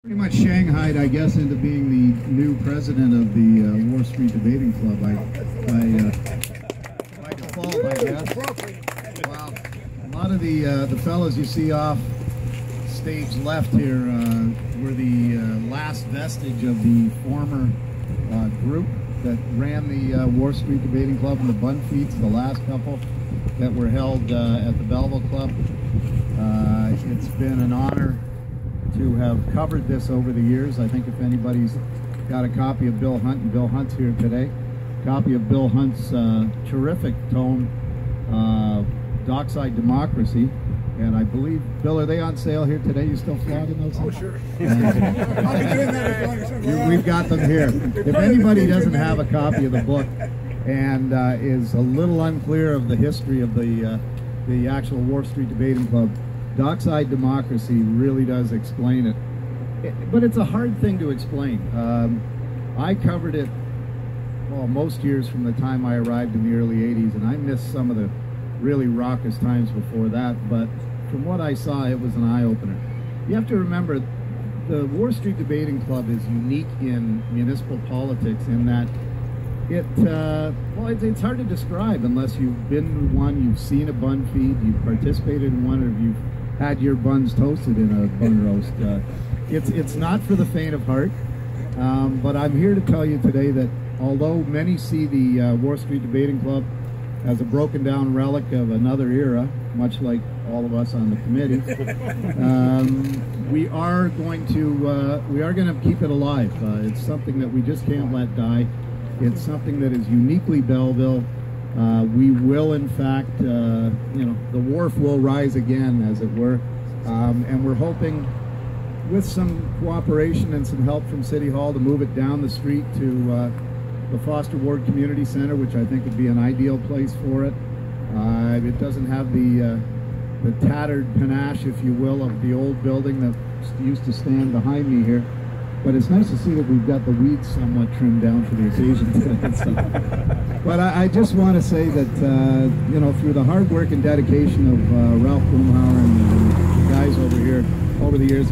Pretty much shanghaied, I guess, into being the new president of the Wharf Street Debating Club by default, I guess. Wow. A lot of the fellows you see off stage left here were the last vestige of the former group that ran the Wharf Street Debating Club and the Bun Feats, the last couple that were held at the Belleville Club. It's been an honor to have covered this over the years. I think if anybody's got a copy of Bill Hunt, and Bill Hunt's here today, copy of Bill Hunt's terrific tome, Dockside Democracy, and I believe, Bill, are they on sale here today? You still flogging those? Oh, sure. I'll be doing that as long as we've got them here. If anybody doesn't have a copy of the book and is a little unclear of the history of the actual Wharf Street Debating Club, Dockside Democracy really does explain it. But it's a hard thing to explain. I covered it, well, most years from the time I arrived in the early 80s, and I missed some of the really raucous times before that, but from what I saw, it was an eye-opener. You have to remember, the Wharf Street Debating Club is unique in municipal politics in that it's hard to describe unless you've been to one, you've seen a bun feed, you've participated in one, or you've had your buns toasted in a bun roast. It's not for the faint of heart, but I'm here to tell you today that although many see the Wharf Street Debating Club as a broken down relic of another era, much like all of us on the committee, we are going to keep it alive. It's something that we just can't let die. It's something that is uniquely Belleville. We will, in fact, the wharf will rise again, as it were, and we're hoping, with some cooperation and some help from City Hall, to move it down the street to the Foster Ward Community Center, which I think would be an ideal place for it. It doesn't have the tattered panache, if you will, of the old building that used to stand behind me here. But it's nice to see that we've got the weeds somewhat trimmed down for the occasion today. But I just want to say that, through the hard work and dedication of Ralph Boomhauer and the guys over here over the years,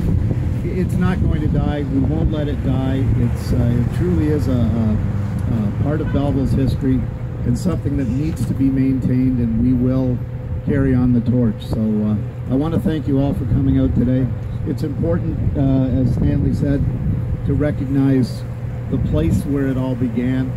it's not going to die. We won't let it die. It truly is a part of Belleville's history and something that needs to be maintained, and we will carry on the torch. So I want to thank you all for coming out today. It's important, as Stanley said, to recognize the place where it all began,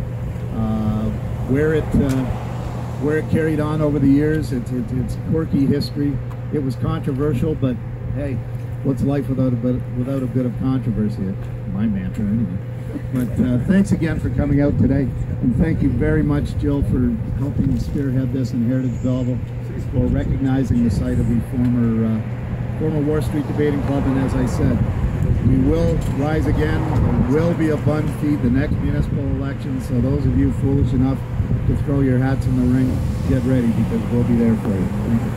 where it carried on over the years. It's quirky history. It was controversial, but hey, what's life without a bit of controversy? My mantra, anyway. But thanks again for coming out today, and thank you very much, Jill, for helping spearhead this in Heritage Belleville, for recognizing the site of the former Wharf Street Debating Club. And as I said, we will rise again. There will be a bun feed the next municipal election, so those of you foolish enough to throw your hats in the ring, get ready, because we'll be there for you. Thank you.